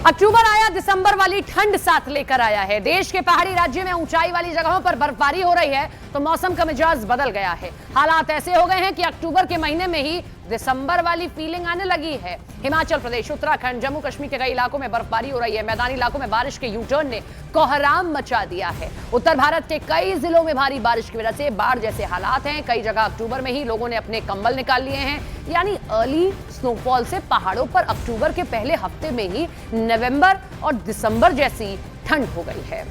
अक्टूबर आया, दिसंबर वाली ठंड साथ लेकर आया है। देश के पहाड़ी राज्य में ऊंचाई वाली जगहों पर बर्फबारी हो रही है तो मौसम का मिजाज बदल गया है। हालात ऐसे हो गए हैं कि अक्टूबर के महीने में ही दिसंबर वाली फीलिंग आने लगी है। हिमाचल प्रदेश, उत्तराखंड, जम्मू कश्मीर के कई इलाकों में बर्फबारी हो रही है। मैदानी इलाकों में बारिश के यूटर्न ने कोहराम मचा दिया है। उत्तर भारत के कई जिलों में भारी बारिश की वजह से बाढ़ जैसे हालात हैं। कई जगह अक्टूबर में ही लोगों ने अपने कंबल निकाल लिए हैं। यानी अर्ली स्नोफॉल से पहाड़ों पर अक्टूबर के पहले हफ्ते में ही नवंबर और दिसंबर जैसी ठंड हो गई है।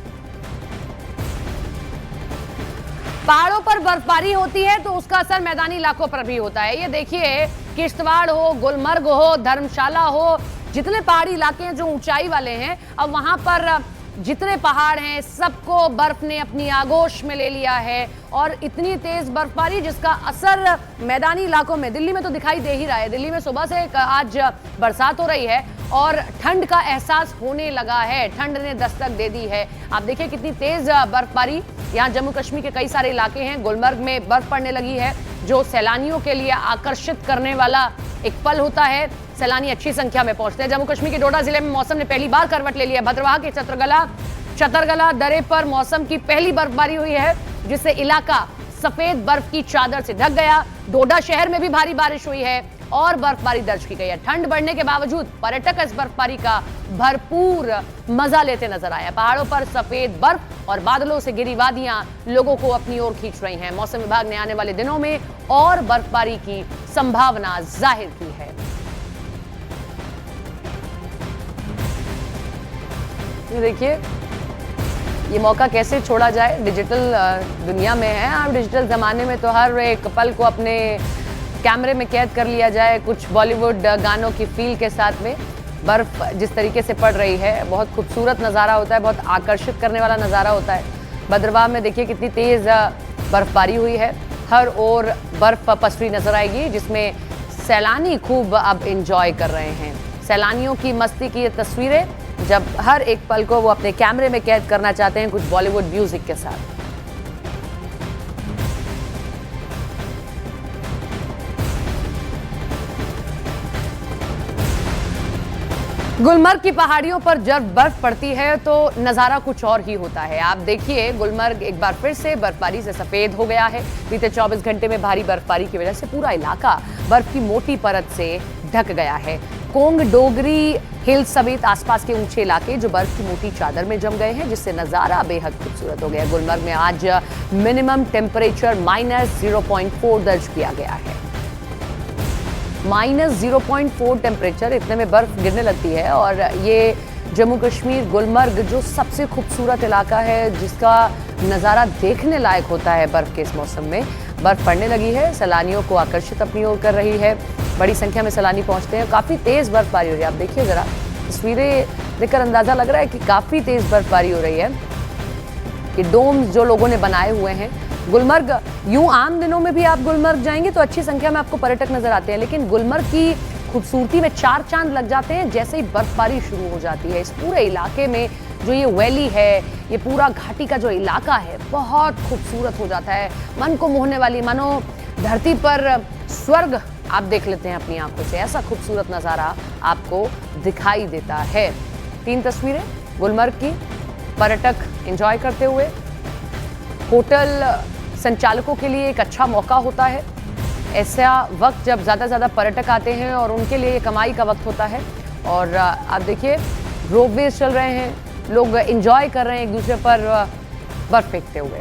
पहाड़ों पर बर्फबारी होती है तो उसका असर मैदानी इलाकों पर भी होता है। ये देखिए, किश्तवाड़ हो, गुलमर्ग हो, धर्मशाला हो, जितने पहाड़ी इलाके हैं जो ऊंचाई वाले हैं, अब वहां पर जितने पहाड़ हैं सबको बर्फ ने अपनी आगोश में ले लिया है। और इतनी तेज बर्फबारी जिसका असर मैदानी इलाकों में, दिल्ली में तो दिखाई दे ही रहा है। दिल्ली में सुबह से आज बरसात हो रही है और ठंड का एहसास होने लगा है। ठंड ने दस्तक दे दी है। आप देखिए कितनी तेज बर्फबारी। यहाँ जम्मू कश्मीर के कई सारे इलाके हैं, गुलमर्ग में बर्फ पड़ने लगी है, जो सैलानियों के लिए आकर्षित करने वाला एक पल होता है। सैलानी अच्छी संख्या में पहुंचते हैं। जम्मू कश्मीर के डोडा जिले में मौसम ने पहली बार करवट ले लिया। भद्रवाह के चतरगला दर्रे पर मौसम की पहली बर्फबारी हुई है, जिससे इलाका सफेद बर्फ की चादर से ढक गया। डोडा शहर में भी भारी बारिश हुई है और बर्फबारी दर्ज की गई है। ठंड बढ़ने के बावजूद पर्यटक इस बर्फबारी का भरपूर मजा लेते नजर आए। पहाड़ों पर सफेद बर्फ और बादलों से घिरी वादियां लोगों को अपनी ओर खींच रही हैं। मौसम विभाग ने आने वाले दिनों में और बर्फबारी की संभावना जाहिर की है। देखिए, ये मौका कैसे छोड़ा जाए। डिजिटल दुनिया में है आप, डिजिटल जमाने में तो हर एक पल को अपने कैमरे में कैद कर लिया जाए। कुछ बॉलीवुड गानों की फील के साथ में बर्फ जिस तरीके से पड़ रही है, बहुत खूबसूरत नज़ारा होता है, बहुत आकर्षित करने वाला नज़ारा होता है। भद्रवाह में देखिए कितनी तेज़ बर्फबारी हुई है। हर ओर बर्फ पसरी नजर आएगी, जिसमें सैलानी खूब अब इंजॉय कर रहे हैं। सैलानियों की मस्ती की ये तस्वीरें, जब हर एक पल को वो अपने कैमरे में कैद करना चाहते हैं कुछ बॉलीवुड म्यूजिक के साथ। गुलमर्ग की पहाड़ियों पर जब बर्फ पड़ती है तो नज़ारा कुछ और ही होता है। आप देखिए, गुलमर्ग एक बार फिर से बर्फबारी से सफ़ेद हो गया है। बीते 24 घंटे में भारी बर्फबारी की वजह से पूरा इलाका बर्फ की मोटी परत से ढक गया है। कोंग, डोगरी हिल्स समेत आसपास के ऊंचे इलाके जो बर्फ की मोटी चादर में जम गए हैं, जिससे नज़ारा बेहद खूबसूरत हो गया। गुलमर्ग में आज मिनिमम टेम्परेचर -0.4 दर्ज किया गया है। -0.4 टेम्परेचर, इतने में बर्फ गिरने लगती है। और ये जम्मू कश्मीर गुलमर्ग जो सबसे खूबसूरत इलाका है, जिसका नज़ारा देखने लायक होता है बर्फ के इस मौसम में, बर्फ पड़ने लगी है। सैलानियों को आकर्षित अपनी ओर कर रही है। बड़ी संख्या में सैलानी पहुंचते हैं। काफ़ी तेज़ बर्फबारी हो रही है। आप देखिए ज़रा, तस्वीरें देखकर अंदाज़ा लग रहा है कि काफ़ी तेज़ बर्फबारी हो रही है। कि डोम जो लोगों ने बनाए हुए हैं गुलमर्ग, यूं आम दिनों में भी आप गुलमर्ग जाएंगे तो अच्छी संख्या में आपको पर्यटक नजर आते हैं, लेकिन गुलमर्ग की खूबसूरती में 4 चांद लग जाते हैं जैसे ही बर्फबारी शुरू हो जाती है। इस पूरे इलाके में जो ये वैली है, ये पूरा घाटी का जो इलाका है, बहुत खूबसूरत हो जाता है। मन को मोहने वाली, मानो धरती पर स्वर्ग आप देख लेते हैं अपनी आंखों से। ऐसा खूबसूरत नज़ारा आपको दिखाई देता है। 3 तस्वीरें गुलमर्ग की, पर्यटक एंजॉय करते हुए। होटल संचालकों के लिए एक अच्छा मौका होता है ऐसा वक्त जब ज़्यादा से ज़्यादा पर्यटक आते हैं और उनके लिए कमाई का वक्त होता है। और आप देखिए, रोपवेज चल रहे हैं, लोग एंजॉय कर रहे हैं एक दूसरे पर बर्फ फेंकते हुए।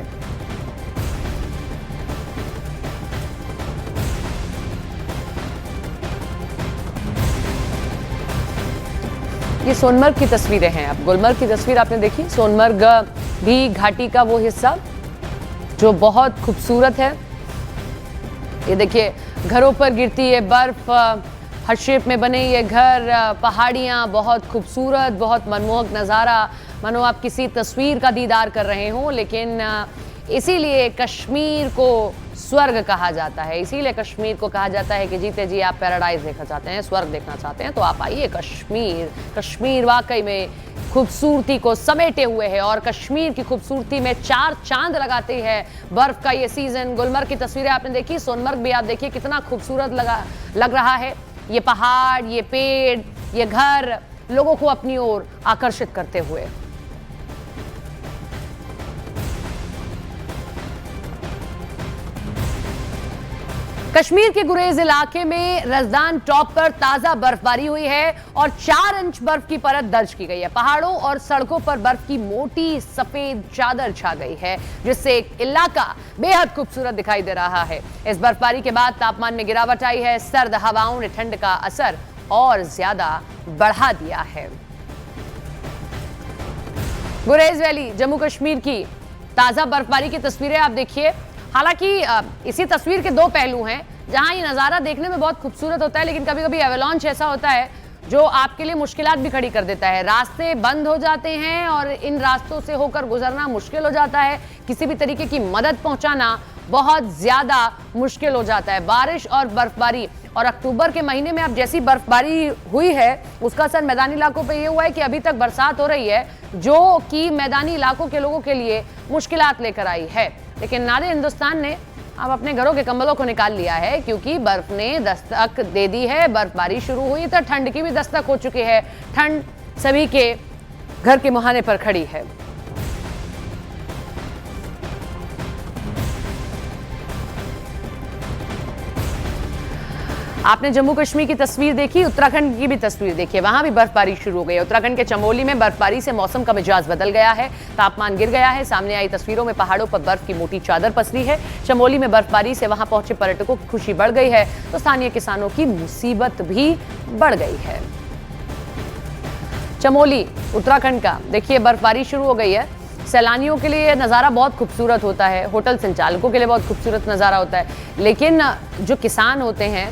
ये सोनमर्ग की तस्वीरें हैं। अब गुलमर्ग की तस्वीर आपने देखी। सोनमर्ग भी घाटी का वो हिस्सा जो बहुत खूबसूरत है। ये देखिए, घरों पर गिरती है बर्फ, हर शेप में बने ये घर, पहाड़ियाँ, बहुत खूबसूरत, बहुत मनमोहक नज़ारा, मानो आप किसी तस्वीर का दीदार कर रहे हों। लेकिन इसीलिए कश्मीर को स्वर्ग कहा जाता है। इसीलिए कश्मीर को कहा जाता है कि जीते जी आप पैराडाइज देखना चाहते हैं, स्वर्ग देखना चाहते हैं तो आप आइए कश्मीर। कश्मीर वाकई में खूबसूरती को समेटे हुए है और कश्मीर की खूबसूरती में 4 चांद लगाती है बर्फ का ये सीजन। गुलमर्ग की तस्वीरें आपने देखी, सोनमर्ग भी आप देखिए कितना खूबसूरत लग रहा है। ये पहाड़, ये पेड़, ये घर, लोगों को अपनी ओर आकर्षित करते हुए। कश्मीर के गुरेज इलाके में रजदान टॉप पर ताजा बर्फबारी हुई है और 4 इंच बर्फ की परत दर्ज की गई है। पहाड़ों और सड़कों पर बर्फ की मोटी सफेद चादर छा गई है, जिससे एक इलाका बेहद खूबसूरत दिखाई दे रहा है। इस बर्फबारी के बाद तापमान में गिरावट आई है। सर्द हवाओं ने ठंड का असर और ज्यादा बढ़ा दिया है। गुरेज वैली जम्मू कश्मीर की ताजा बर्फबारी की तस्वीरें आप देखिए। हालांकि इसी तस्वीर के दो पहलू हैं। जहां ये नज़ारा देखने में बहुत खूबसूरत होता है, लेकिन कभी कभी एवलांच ऐसा होता है जो आपके लिए मुश्किलात भी खड़ी कर देता है। रास्ते बंद हो जाते हैं और इन रास्तों से होकर गुजरना मुश्किल हो जाता है। किसी भी तरीके की मदद पहुंचाना बहुत ज्यादा मुश्किल हो जाता है। बारिश और बर्फबारी, और अक्टूबर के महीने में अब जैसी बर्फबारी हुई है उसका असर मैदानी इलाकों पे ये हुआ है कि अभी तक बरसात हो रही है, जो कि मैदानी इलाकों के लोगों के लिए मुश्किलात लेकर आई है। लेकिन नारे हिंदुस्तान ने अब अपने घरों के कंबलों को निकाल लिया है, क्योंकि बर्फ ने दस्तक दे दी है। बर्फबारी शुरू हुई तो ठंड की भी दस्तक हो चुकी है। ठंड सभी के घर के मुहाने पर खड़ी है। आपने जम्मू कश्मीर की तस्वीर देखी, उत्तराखंड की भी तस्वीर देखिए, वहां भी बर्फबारी शुरू हो गई है। उत्तराखंड के चमोली में बर्फबारी से मौसम का मिजाज बदल गया है, तापमान गिर गया है। सामने आई तस्वीरों में पहाड़ों पर बर्फ की मोटी चादर पसरी है। चमोली में बर्फबारी से वहां पहुंचे पर्यटकों की खुशी बढ़ गई है, तो स्थानीय किसानों की मुसीबत भी बढ़ गई है। चमोली उत्तराखंड का देखिए, बर्फबारी शुरू हो गई है। सैलानियों के लिए नज़ारा बहुत खूबसूरत होता है, होटल संचालकों के लिए बहुत खूबसूरत नज़ारा होता है, लेकिन जो किसान होते हैं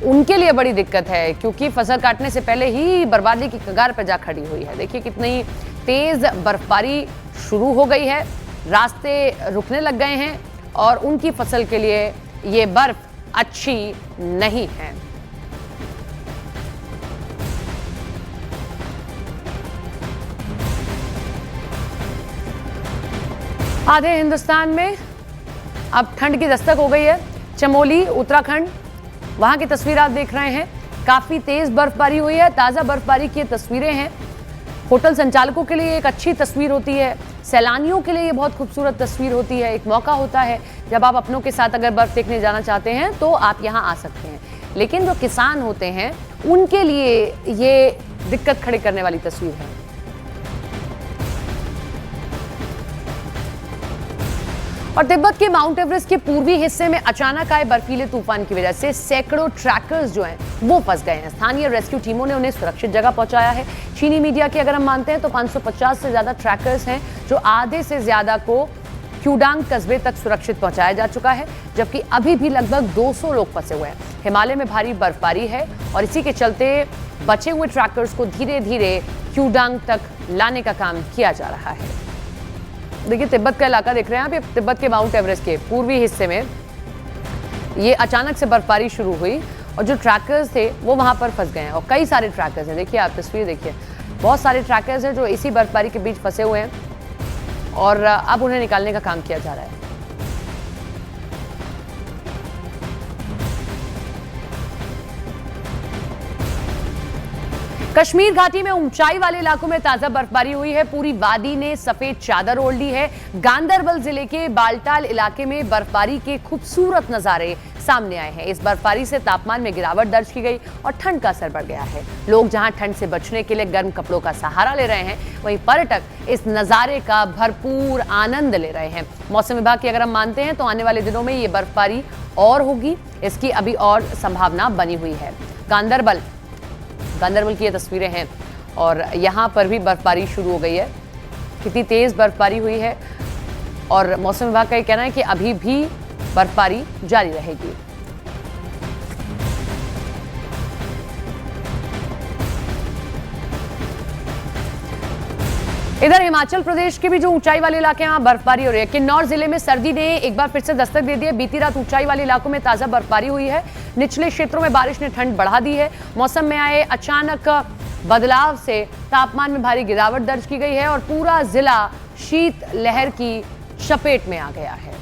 उनके लिए बड़ी दिक्कत है, क्योंकि फसल काटने से पहले ही बर्बादी की कगार पर जा खड़ी हुई है। देखिए कितनी तेज बर्फबारी शुरू हो गई है, रास्ते रुकने लग गए हैं और उनकी फसल के लिए ये बर्फ अच्छी नहीं है। आधे हिंदुस्तान में अब ठंड की दस्तक हो गई है। चमोली उत्तराखंड, वहां की तस्वीर आप देख रहे हैं, काफी तेज बर्फबारी हुई है। ताजा बर्फबारी की तस्वीरें हैं। होटल संचालकों के लिए एक अच्छी तस्वीर होती है, सैलानियों के लिए ये बहुत खूबसूरत तस्वीर होती है। एक मौका होता है जब आप अपनों के साथ अगर बर्फ देखने जाना चाहते हैं तो आप यहां आ सकते हैं, लेकिन जो किसान होते हैं उनके लिए ये दिक्कत खड़ी करने वाली तस्वीर है। और तिब्बत के माउंट एवरेस्ट के पूर्वी हिस्से में अचानक आए बर्फीले तूफान की वजह से सैकड़ों ट्रैकर्स जो हैं वो फंस गए हैं। स्थानीय रेस्क्यू टीमों ने उन्हें सुरक्षित जगह पहुंचाया है। चीनी मीडिया की अगर हम मानते हैं तो 550 से ज्यादा ट्रैकर्स हैं, जो आधे से ज्यादा को क्यूडांग कस्बे तक सुरक्षित पहुंचाया जा चुका है, जबकि अभी भी लगभग 200 लोग फंसे हुए हैं। हिमालय में भारी बर्फबारी है और इसी के चलते बचे हुए ट्रैकर्स को धीरे धीरे क्यूडांग तक लाने का काम किया जा रहा है। देखिए तिब्बत का इलाका देख रहे हैं आप, तिब्बत के माउंट एवरेस्ट के पूर्वी हिस्से में ये अचानक से बर्फबारी शुरू हुई और जो ट्रैकर्स थे वो वहां पर फंस गए हैं, और कई सारे ट्रैकर्स हैं। देखिए आप तस्वीर देखिए, बहुत सारे ट्रैकर्स हैं जो इसी बर्फबारी के बीच फंसे हुए हैं और अब उन्हें निकालने का काम किया जा रहा है। कश्मीर घाटी में ऊंचाई वाले इलाकों में ताजा बर्फबारी हुई है। पूरी वादी ने सफेद चादर ओढ़ ली है। गांदरबल जिले के बालटाल इलाके में बर्फबारी के खूबसूरत नजारे सामने आए हैं। इस बर्फबारी से तापमान में गिरावट दर्ज की गई और ठंड का असर बढ़ गया है। लोग जहां ठंड से बचने के लिए गर्म कपड़ों का सहारा ले रहे हैं, वहीं पर्यटक इस नजारे का भरपूर आनंद ले रहे हैं। मौसम विभाग की अगर हम मानते हैं तो आने वाले दिनों में ये बर्फबारी और होगी, इसकी अभी और संभावना बनी हुई है। गांदरबल की ये तस्वीरें हैं और यहाँ पर भी बर्फबारी शुरू हो गई है। कितनी तेज बर्फबारी हुई है और मौसम विभाग का ये कहना है कि अभी भी बर्फबारी जारी रहेगी। इधर हिमाचल प्रदेश के भी जो ऊंचाई वाले इलाके हैं वहां बर्फबारी हो रही है। किन्नौर जिले में सर्दी ने एक बार फिर से दस्तक दे दी है। बीती रात ऊंचाई वाले इलाकों में ताजा बर्फबारी हुई है। निचले क्षेत्रों में बारिश ने ठंड बढ़ा दी है। मौसम में आए अचानक बदलाव से तापमान में भारी गिरावट दर्ज की गई है और पूरा जिला शीत लहर की चपेट में आ गया है।